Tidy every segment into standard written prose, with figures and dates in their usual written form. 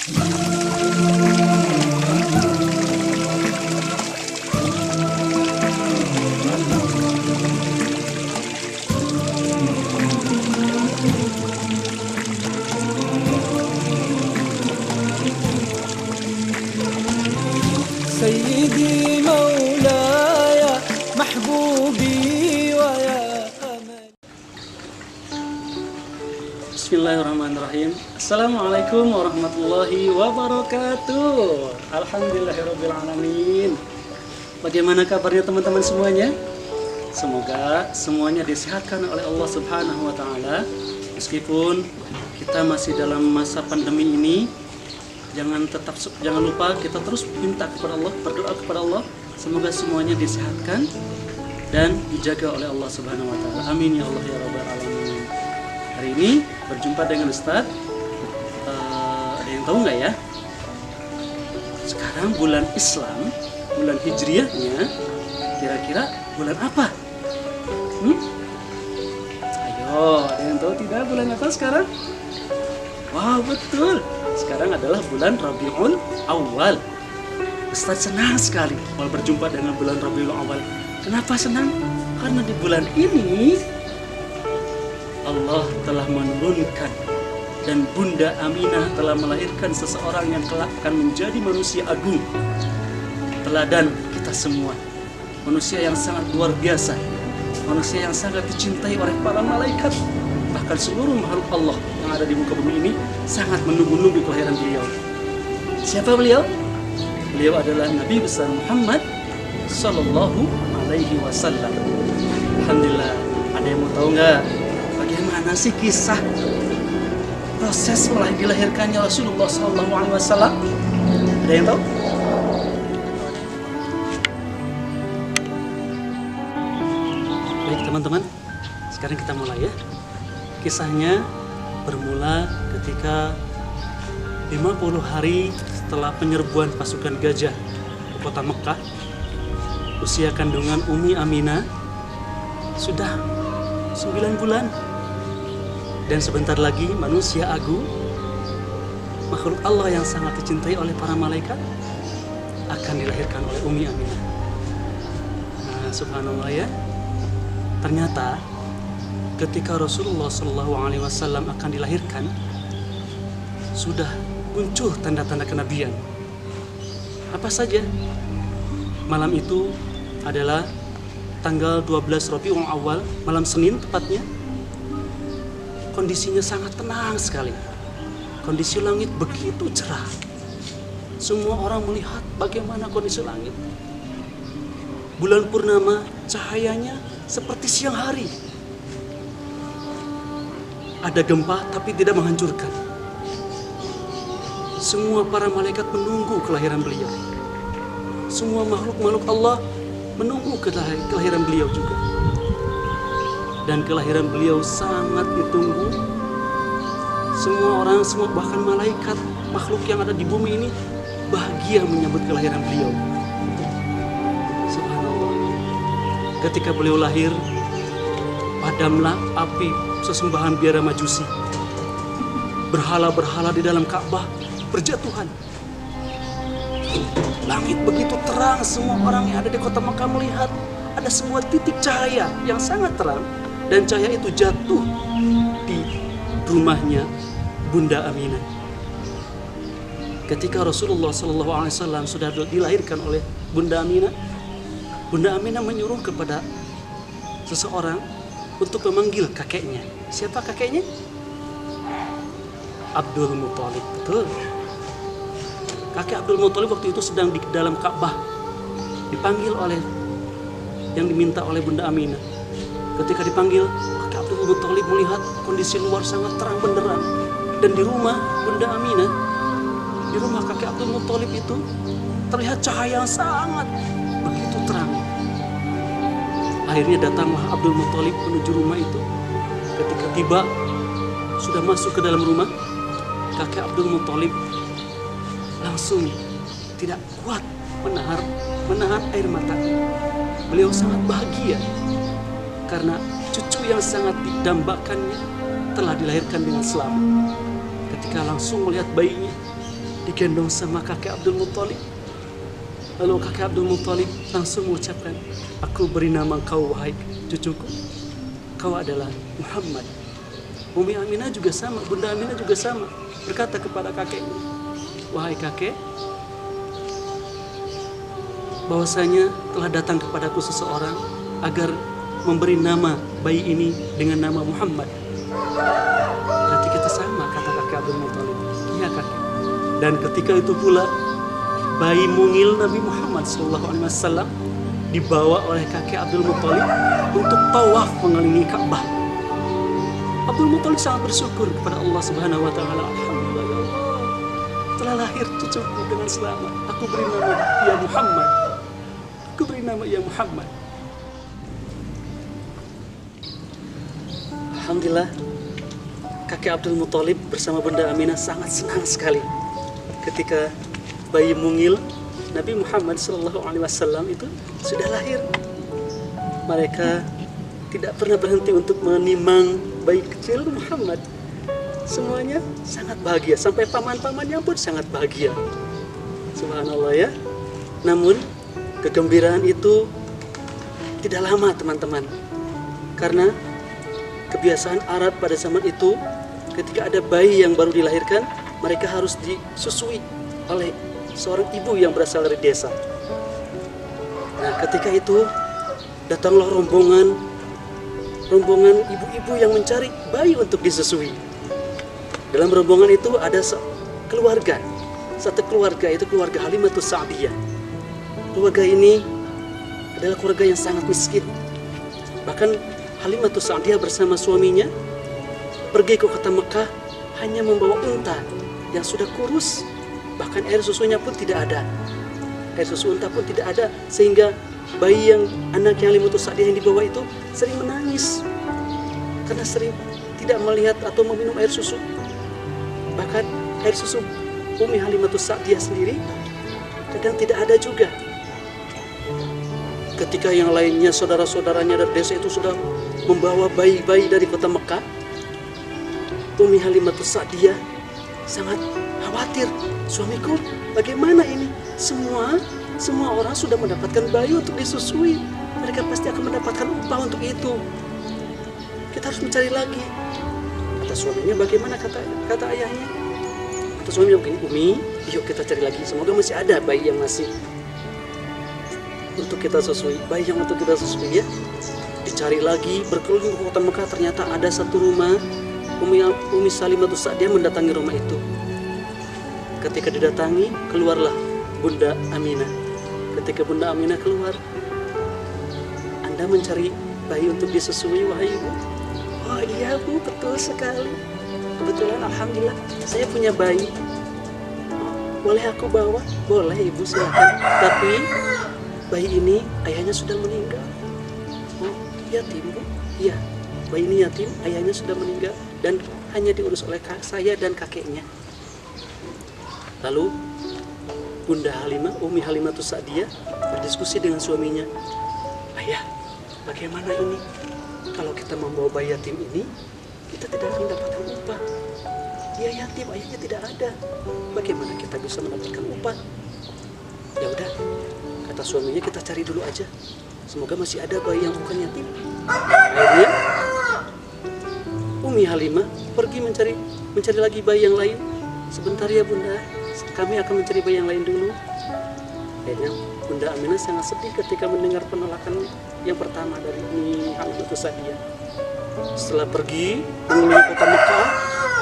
سيدي مولاي محبوبي ويا أمل. Bismillahirrahmanirrahim. Assalamualaikum warahmatullahi wabarakatuh. Alhamdulillahirrabbilalamin. Bagaimana kabarnya teman-teman semuanya? Semoga semuanya disehatkan oleh Allah Subhanahu wa Ta'ala. Meskipun kita masih dalam masa pandemi ini, jangan lupa kita terus minta kepada Allah, berdoa kepada Allah, semoga semuanya disehatkan dan dijaga oleh Allah Subhanahu wa Ta'ala. Amin ya Allah ya rabbal alamin. Hari ini berjumpa dengan Ustaz. Ada yang tahu nggak ya? Sekarang bulan Islam, bulan Hijriahnya kira-kira bulan apa? Ayo, ada yang tahu tidak bulan apa sekarang? Wow, betul. Sekarang adalah bulan Rabiul Awal. Ustaz senang sekali kalau berjumpa dengan bulan Rabiul Awal. Kenapa senang? Karena di bulan ini Allah telah menurunkan dan Bunda Aminah telah melahirkan seseorang yang kelak akan menjadi manusia agung, teladan kita semua. Manusia yang sangat luar biasa, manusia yang sangat dicintai oleh para malaikat. Bahkan seluruh makhluk Allah yang ada di muka bumi ini sangat menunggu-nunggu kelahiran beliau. Siapa beliau? Beliau adalah Nabi besar Muhammad Sallallahu Alaihi Wasallam. Alhamdulillah. Ada yang mau tahu nggak bagaimana sih kisah proses dilahirkannya Rasulullah Sallallahu Alaihi Wasallam? Ada yang tahu? Baik teman-teman, sekarang kita mulai ya. Kisahnya bermula ketika 50 hari setelah penyerbuan pasukan gajah ke kota Mekah. Usia kandungan Umi Aminah sudah 9 bulan. Dan sebentar lagi manusia agung, makhluk Allah yang sangat dicintai oleh para malaikat, akan dilahirkan oleh Umi Aminah. Nah, subhanallah ya. Ternyata ketika Rasulullah SAW akan dilahirkan, sudah muncul tanda-tanda kenabian. Apa saja? Malam itu adalah tanggal 12 Rabiul Awal, malam Senin tepatnya. Kondisinya sangat tenang sekali. Kondisi langit begitu cerah. Semua orang melihat bagaimana kondisi langit. Bulan purnama, cahayanya seperti siang hari. Ada gempa tapi tidak menghancurkan. Semua para malaikat menunggu kelahiran beliau. Semua makhluk-makhluk Allah menunggu kelahiran beliau juga. Dan kelahiran beliau sangat ditunggu. Semua orang, bahkan malaikat, makhluk yang ada di bumi ini bahagia menyambut kelahiran beliau. Subhanallah. Ketika beliau lahir, padamlah api sesembahan biara majusi. Berhala-berhala di dalam Ka'bah berjatuhan. Langit begitu terang, semua orang yang ada di kota Mekah melihat ada sebuah titik cahaya yang sangat terang, dan cahaya itu jatuh di rumahnya Bunda Aminah. Ketika Rasulullah SAW sudah dilahirkan oleh Bunda Aminah, Bunda Aminah menyuruh kepada seseorang untuk memanggil kakeknya. Siapa kakeknya? Abdul Muthalib. Betul. Kakek Abdul Muthalib waktu itu sedang di dalam Ka'bah, dipanggil oleh yang diminta oleh Bunda Aminah. Ketika dipanggil, kakek Abdul Muthalib melihat kondisi luar sangat terang benderang. Dan di rumah Bunda Aminah, di rumah kakek Abdul Muthalib itu terlihat cahaya yang sangat begitu terang. Akhirnya datanglah Abdul Muthalib menuju rumah itu. Ketika tiba, sudah masuk ke dalam rumah, kakek Abdul Muthalib langsung tidak kuat menahan air mata. Beliau sangat bahagia karena cucu yang sangat didambakannya telah dilahirkan dengan selamat. Ketika langsung melihat bayinya, digendong sama kakek Abdul Muthalib. Lalu kakek Abdul Muthalib langsung mengucapkan, aku beri nama kau wahai cucuku, kau adalah Muhammad. Umi Aminah juga sama, Bunda Aminah juga sama, berkata kepada kakeknya, wahai kakek, bahwasanya telah datang kepadaku seseorang agar memberi nama bayi ini dengan nama Muhammad. Berarti kita sama, kata kakek Abdul Muthalib. Iya kakek. Dan ketika itu pula bayi mungil Nabi Muhammad SAW dibawa oleh kakek Abdul Muthalib untuk tawaf mengelilingi Ka'bah. Abdul Muthalib sangat bersyukur kepada Allah Subhanahu wa taala. Alhamdulillah ya Allah, telah lahir cucuku dengan selamat. Aku beri nama ya Muhammad. Aku beri nama ya Muhammad. Alhamdulillah, kakek Abdul Muthalib bersama Bunda Aminah sangat senang sekali ketika bayi mungil Nabi Muhammad SAW itu sudah lahir. Mereka tidak pernah berhenti untuk menimang bayi kecil Muhammad. Semuanya sangat bahagia, sampai paman-pamannya pun sangat bahagia. Subhanallah ya. Namun kegembiraan itu tidak lama teman-teman, karena kebiasaan Arab pada zaman itu, ketika ada bayi yang baru dilahirkan, mereka harus disusui oleh seorang ibu yang berasal dari desa. Nah, ketika itu datanglah rombongan ibu-ibu yang mencari bayi untuk disusui. Dalam rombongan itu ada satu keluarga, itu keluarga Halimatus Sa'diyah. Keluarga ini adalah keluarga yang sangat miskin. Bahkan Halimatus Sa'diyah bersama suaminya pergi ke kota Mekah hanya membawa unta yang sudah kurus, bahkan air susunya pun tidak ada. Air susu unta pun tidak ada, sehingga bayi anak yang Halimatus Sa'diyah yang dibawa itu sering menangis karena sering tidak melihat atau meminum air susu. Bahkan air susu Umi Halimatus Sa'diyah sendiri kadang tidak ada juga. Ketika yang lainnya, saudara-saudaranya dari desa itu sudah membawa bayi-bayi dari kota Mekah, Umi Halimatus Sa'diyah sangat khawatir. Suamiku, bagaimana ini? Semua orang sudah mendapatkan bayi untuk disusui. Mereka pasti akan mendapatkan upah untuk itu. Kita harus mencari lagi. Kata suaminya, bagaimana kata ayahnya? Kata suaminya begini, Umi, yuk kita cari lagi. Semoga masih ada bayi yang masih untuk kita susui. Bayi yang untuk kita susui ya. Dicari lagi, berkeliling ke kota Mekah. Ternyata ada satu rumah. Umi Halimatus Sa'diyah mendatangi rumah itu. Ketika didatangi, keluarlah Bunda Aminah. Ketika Bunda Aminah keluar, Anda mencari bayi untuk disusui, wahai ibu? Oh iya bu, betul sekali. Kebetulan alhamdulillah saya punya bayi. Boleh aku bawa? Boleh ibu, silakan. Tapi bayi ini ayahnya sudah meninggal. Oh yatim bu? Iya, bayi ini yatim, ayahnya sudah meninggal dan hanya diurus oleh saya dan kakeknya. Lalu Bunda Halimah, Umi Halimatus Sa'diyah berdiskusi dengan suaminya. Ayah, bagaimana ini? Kalau kita membawa bayi yatim ini, kita tidak akan mendapatkan upah. Dia yatim, ayahnya tidak ada. Bagaimana kita bisa mendapatkan upah? Ya udah, kata suaminya, kita cari dulu aja. Semoga masih ada bayi yang bukan yatim. Akhirnya Umi Halimah pergi mencari lagi bayi yang lain. Sebentar ya bunda, kami akan mencari bayi yang lain dulu. Akhirnya Bunda Aminah sangat sedih ketika mendengar penolakan yang pertama dari Umi Halimatus Sa'diyah. Setelah pergi mengelilingi kota Mekah,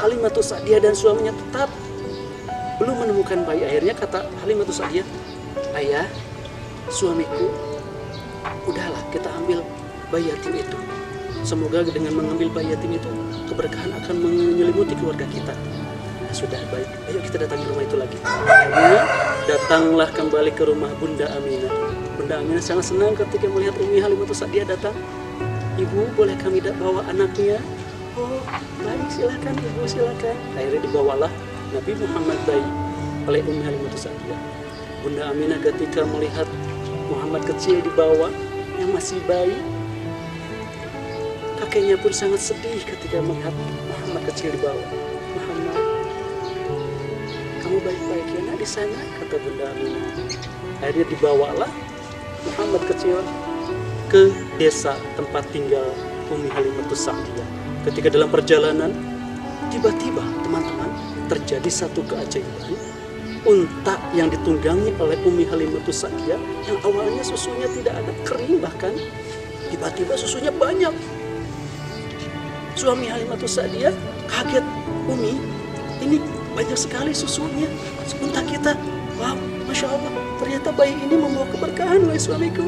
Halimatus Sa'diyah dan suaminya tetap belum menemukan bayi. Akhirnya kata Halimatus Sa'diyah, ayah, suamiku, udahlah kita ambil bayi yatim itu. Semoga dengan mengambil bayi yatim itu, keberkahan akan menyelimuti keluarga kita. Sudah baik, ayo kita datangi rumah itu lagi. Akhirnya datanglah kembali ke rumah Bunda Aminah. Bunda Aminah sangat senang ketika melihat Umi Halimatus Sa'diyah datang. Ibu, boleh kami bawa anaknya? Oh baik, silakan ibu, silakan. Akhirnya dibawalah Nabi Muhammad bayi oleh Umi Halimatus Sa'diyah. Bunda Aminah ketika melihat Muhammad kecil dibawa yang masih bayi, kakeknya pun sangat sedih ketika melihat Muhammad kecil dibawa. Muhammad, kamu baik-baik ya di sana, kata Bunda Aminah. Akhirnya dibawalah Muhammad kecil ke desa tempat tinggal Umi Halimatus Sa'diyah. Ketika dalam perjalanan, tiba-tiba teman-teman terjadi satu keajaiban. Unta yang ditunggangi oleh Umi Halimatus Sa'diyah yang awalnya susunya tidak ada, kering bahkan, tiba-tiba susunya banyak. Suami Halimatus Sa'diyah kaget, Umi, ini banyak sekali susunya. Unta kita, wow, Masya Allah, ternyata bayi ini membawa keberkahan oleh suamiku.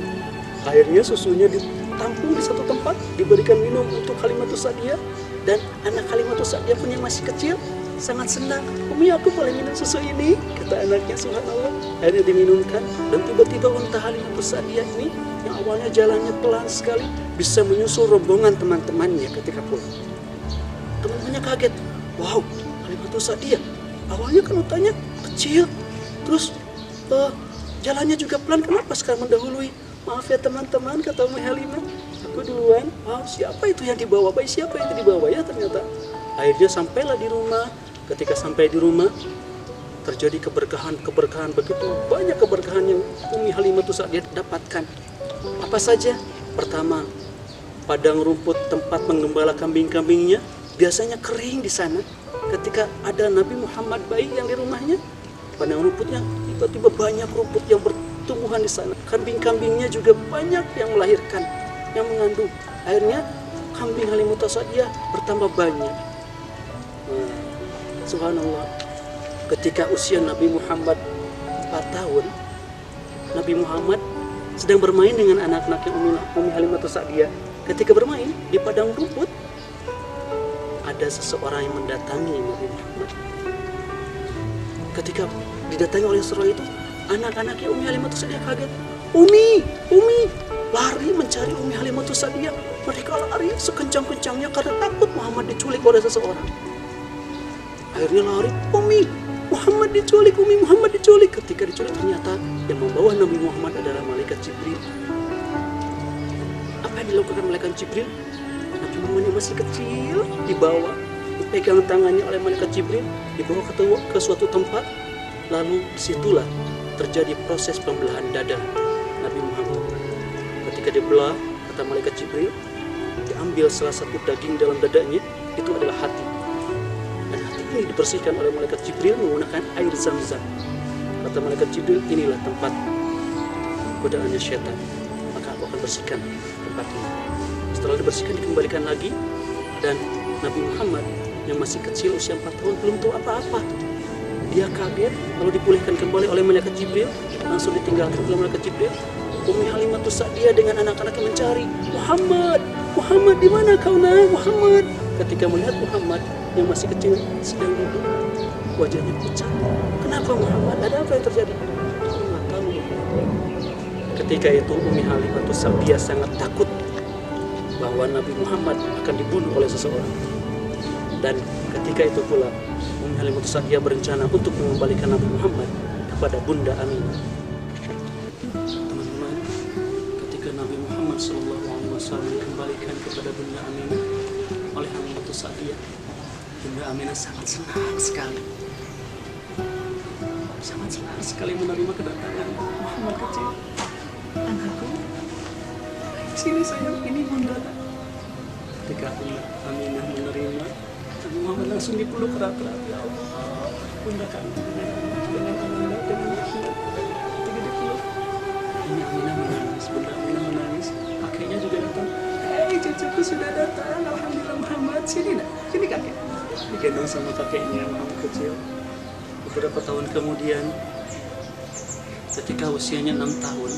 Akhirnya susunya ditampung di satu tempat, diberikan minum untuk Halimatus Sa'diyah. Dan anak Halimatus Sa'diyah pun yang masih kecil sangat senang. Umi, aku boleh minum susu ini, kata anaknya, subhanallah. Akhirnya diminumkan, dan tiba-tiba unta Halimatus Sa'diyah ini yang awalnya jalannya pelan sekali bisa menyusul rombongan teman-temannya ketika pulang. Teman-temannya kaget, wow, Halimatus Sa'diyah awalnya kan untanya kecil, terus jalannya juga pelan, kenapa sekarang mendahului? Maaf ya teman-teman, kata Umi Halimah, aku duluan. Wow, siapa itu yang dibawa? Bayi siapa yang dibawa ya ternyata? Akhirnya sampailah di rumah. Ketika sampai di rumah, terjadi keberkahan begitu banyak keberkahan yang Umi Halimatus Sa'diyah dapatkan. Apa saja? Pertama, padang rumput tempat mengembala kambing-kambingnya biasanya kering di sana. Ketika ada Nabi Muhammad bayi yang di rumahnya, padang rumputnya tiba-tiba banyak rumput yang bertumbuhan di sana. Kambing-kambingnya juga banyak yang melahirkan, yang mengandung. Akhirnya kambing Halimatus Sa'diyah bertambah banyak. Subhanallah, ketika usia Nabi Muhammad 4 tahun, Nabi Muhammad sedang bermain dengan anak-anaknya Umi Halimatus Sa'diyah. Ketika bermain di padang rumput, ada seseorang yang mendatangi Nabi Muhammad. Ketika didatangi oleh seorang itu, anak-anaknya Umi Halimatus Sa'diyah kaget. Umi, lari mencari Umi Halimatus Sa'diyah. Mereka lari sekencang-kencangnya karena takut Muhammad diculik oleh seseorang. Akhirnya lari, Umi, Muhammad diculik, Umi, Muhammad diculik. Ketika diculik, ternyata yang membawa Nabi Muhammad adalah malaikat Jibril. Apa yang dilakukan malaikat Jibril? Nabi Muhammad yang masih kecil dibawa, dipegang tangannya oleh malaikat Jibril, dibawa ke suatu tempat. Lalu disitulah terjadi proses pembelahan dada Nabi Muhammad. Ketika dibelah, kata malaikat Jibril, diambil salah satu daging dalam dadanya, itu adalah hati. Dan hati ini dibersihkan oleh malaikat Jibril menggunakan air Zam-Zam. Kata malaikat Jibril, inilah tempat godaannya syaitan, maka aku akan bersihkan tempat ini. Setelah dibersihkan, dikembalikan lagi, dan Nabi Muhammad yang masih kecil usia 4 tahun belum tahu apa-apa. Dia kaget, lalu dipulihkan kembali oleh malaikat Jibril, langsung ditinggalkan oleh malaikat Jibril. Umi Halimatus Sa'diyah dengan anak-anaknya mencari, Muhammad, di mana kau nak, Muhammad? Ketika melihat Muhammad yang masih kecil sedang duduk, wajahnya pucat. Kenapa Muhammad? Ada apa yang terjadi? Aku nggak tahu. Ketika itu Umi Halimatus Sa'diyah sangat takut bahwa Nabi Muhammad akan dibunuh oleh seseorang. Dan ketika itu pula Umi Halimatus Sa'diyah berencana untuk mengembalikan Nabi Muhammad kepada Bunda Aminah. Teman-teman, ketika Nabi Muhammad SAW dikembalikan kepada Bunda Aminah oleh Halimatus Sa'diyah, Bunda Aminah sangat senang sekali. Sangat senang sekali menerima kedatangan Muhammad kecil. Anakku, sini sayang, ini Bunda. Ketika Aminah menerima, Nabi Muhammad langsung dipeluk erat-erat. Ya Allah, Bunda kami dengan Aminah, dengan Muhammad. Ketika dipeluk, ini Aminah menangis. Bunda Aminah menangis. Kakeknya juga datang. Hei, cucuku sudah datang. Alhamdulillah Muhammad. Sini nak, sini kakek. Digendong sama kakeknya Muhammad kecil. Beberapa tahun kemudian, ketika usianya 6 tahun,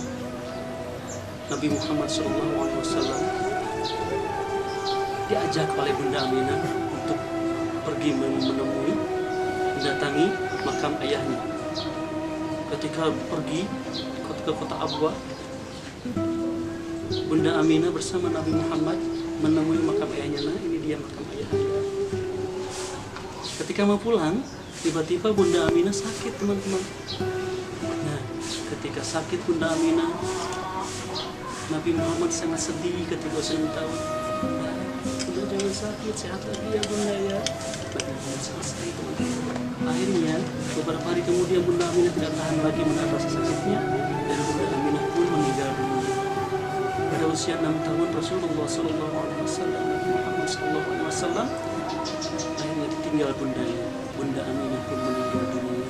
Nabi Muhammad SAW diajak oleh Bunda Aminah untuk pergi mendatangi makam ayahnya. Ketika pergi ke kota Abwa, Bunda Aminah bersama Nabi Muhammad menemui makam ayahnya. Nah, ini dia makam ayahnya. Ketika mau pulang, tiba-tiba Bunda Aminah sakit, teman-teman. Nah, ketika sakit Bunda Aminah, Nabi Muhammad sangat sedih ketika usia 6 tahun. Nah, Bunda jangan sakit, sehat lagi ya Bunda ya. Nabi Muhammad sangat sedih, teman-teman. Akhirnya Beberapa hari kemudian Bunda Aminah tidak tahan lagi menahan rasa sakitnya dan Bunda Aminah pun meninggal dunia. Pada usia 6 tahun Rasulullah Sallallahu Alaihi Wasallam, Nabi Muhammad Sallallahu Alaihi Wasallam akhirnya ditinggal bundanya. Bunda Aminah pun meninggal dunia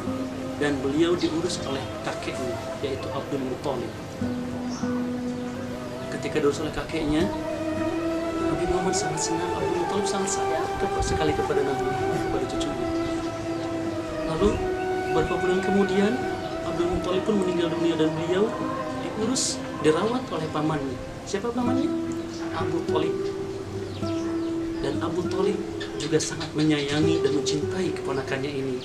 dan beliau diurus oleh kakeknya, yaitu Abdul Muthalib. Ketika diurus oleh kakeknya, Nabi Muhammad sangat senang. Abdul Muthalib sangat sayang sekali kepada Nabi Muhammad, kepada cucunya. Lalu beberapa bulan kemudian Abdul Muthalib pun meninggal dunia dan beliau dirawat oleh pamannya. Siapa pamannya? Abu Thalib. Dan Abu Thalib juga sangat menyayangi dan mencintai keponakannya ini.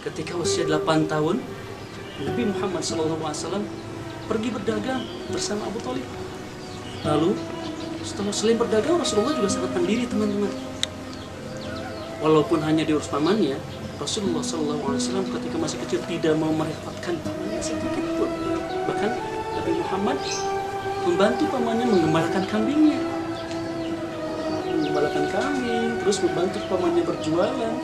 Ketika usia 8 tahun, Nabi Muhammad SAW pergi berdagang bersama Abu Thalib. Lalu setelah selain berdagang, Rasulullah juga sangat mandiri, teman-teman. Walaupun hanya diurus pamannya, Rasulullah SAW ketika masih kecil tidak mau merepotkan pamannya sedikit pun. Bahkan Nabi Muhammad membantu pamannya mengembalakan kambingnya, terus membantu pamannya berjualan.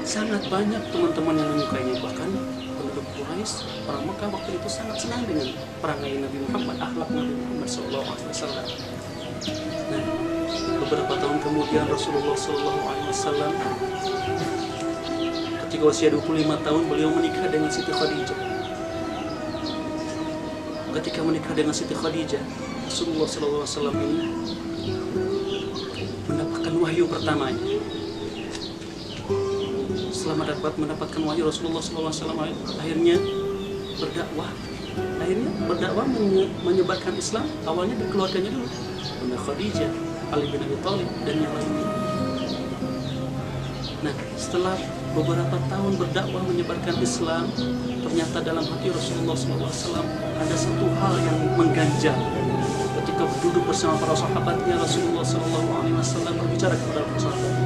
Sangat banyak teman-teman yang menyukainya. Bahkan penduduk Quraisy, orang Mekah waktu itu sangat senang dengan perangai Nabi Muhammad, akhlak Nabi Muhammad SAW. Nah, beberapa tahun kemudian Rasulullah SAW ketika usia 25 tahun beliau menikah dengan Siti Khadijah. Ketika menikah dengan Siti Khadijah, Rasulullah SAW ini mendapatkan wahyu pertamanya. Setelah mendapatkan wahyu, Rasulullah SAW akhirnya berdakwah menyebarkan Islam. Awalnya dari keluarganya dulu, Bunda Khadijah, Ali bin Abi Thalib dan yang lainnya. Nah, setelah beberapa tahun berdakwah menyebarkan Islam, ternyata dalam hati Rasulullah SAW ada satu hal yang mengganjal. Ketika duduk bersama para sahabatnya, Rasulullah SAW berbicara kepada para sahabatnya,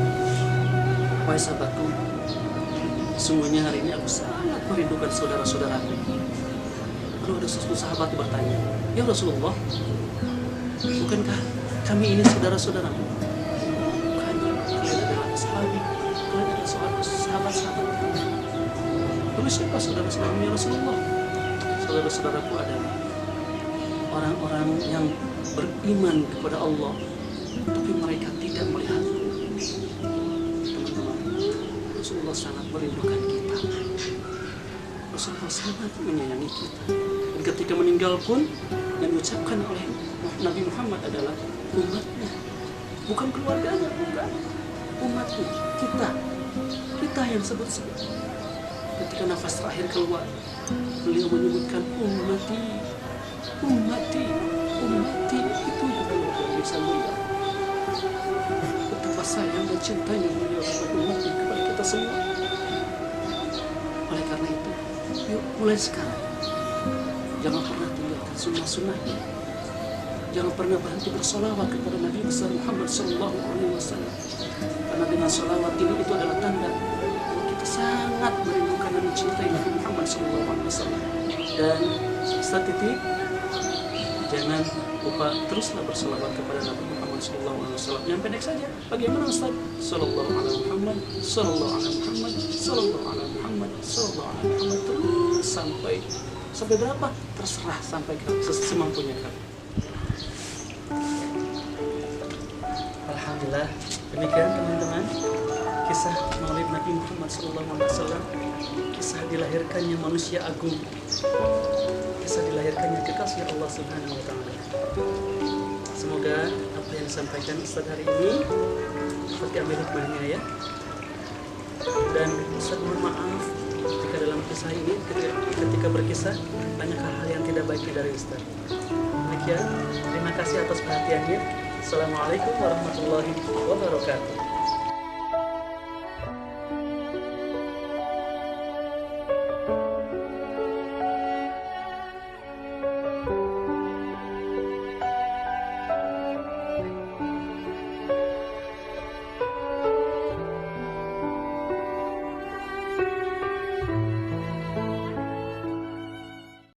"Wahai sahabatku, sesungguhnya hari ini aku sangat merindukan saudara-saudaraku." Lalu ada satu sahabat bertanya, "Ya Rasulullah, bukankah kami ini saudara-saudaramu? Bukan, kalian adalah sahabat, kalian adalah sahabat-sahabat. Lalu siapa saudara-saudaramu ya Rasulullah?" Saudara-saudaraku adalah orang-orang yang beriman kepada Allah, tapi mereka tidak melihatku. Teman-teman, Rasulullah sangat merindukan kita. Rasulullah sangat menyayangi kita. Dan ketika meninggal pun, yang diucapkan oleh Nabi Muhammad adalah umatnya, bukan keluarganya, bukan umatnya, kita yang sebut-sebut. Ketika nafas terakhir keluar, beliau menyebutkan ummati, itu yang keluar dari lisan beliau. Betapa sayang dan cintanya beliau kepada umatnya, kepada kita semua. Oleh karena itu, yuk mulai sekarang jangan pernah tinggalkan sunnah-sunnahnya. Jangan pernah berhenti bersolawat kepada Nabi besar Muhammad Sallallahu Alaihi Wasallam. Karena dengan solawat ini itu adalah tanda bahwa kita sangat merindukan dan mencintai Nabi Muhammad Sallallahu Alaihi Wasallam. Dan statistik, jangan lupa teruslah bersolawat kepada Nabi Muhammad Sallallahu Alaihi Wasallam. Yang pendek saja, bagaimana Ustaz? Sallallahu Alaihi Muhammad, Sallallahu Alaihi Muhammad, Sallallahu Alaihi Muhammad, Sallallahu Alaihi Muhammad, terus sampai berapa? Terserah, sampai semampunya kamu. Alhamdulillah, demikian teman-teman kisah Maulid Nabi Muhammad SAW, kisah dilahirkannya manusia agung, kisah dilahirkannya kekasih Allah Subhanahu Wa Taala. Semoga apa yang disampaikan Ustaz hari ini dapat diambil hikmahnya ya. Dan Ustaz mohon maaf jika dalam kisah ini ketika berkisah banyak hal-hal yang tidak baiknya dari Ustaz. Demikian, terima kasih atas perhatiannya. Assalamualaikum warahmatullahi wabarakatuh.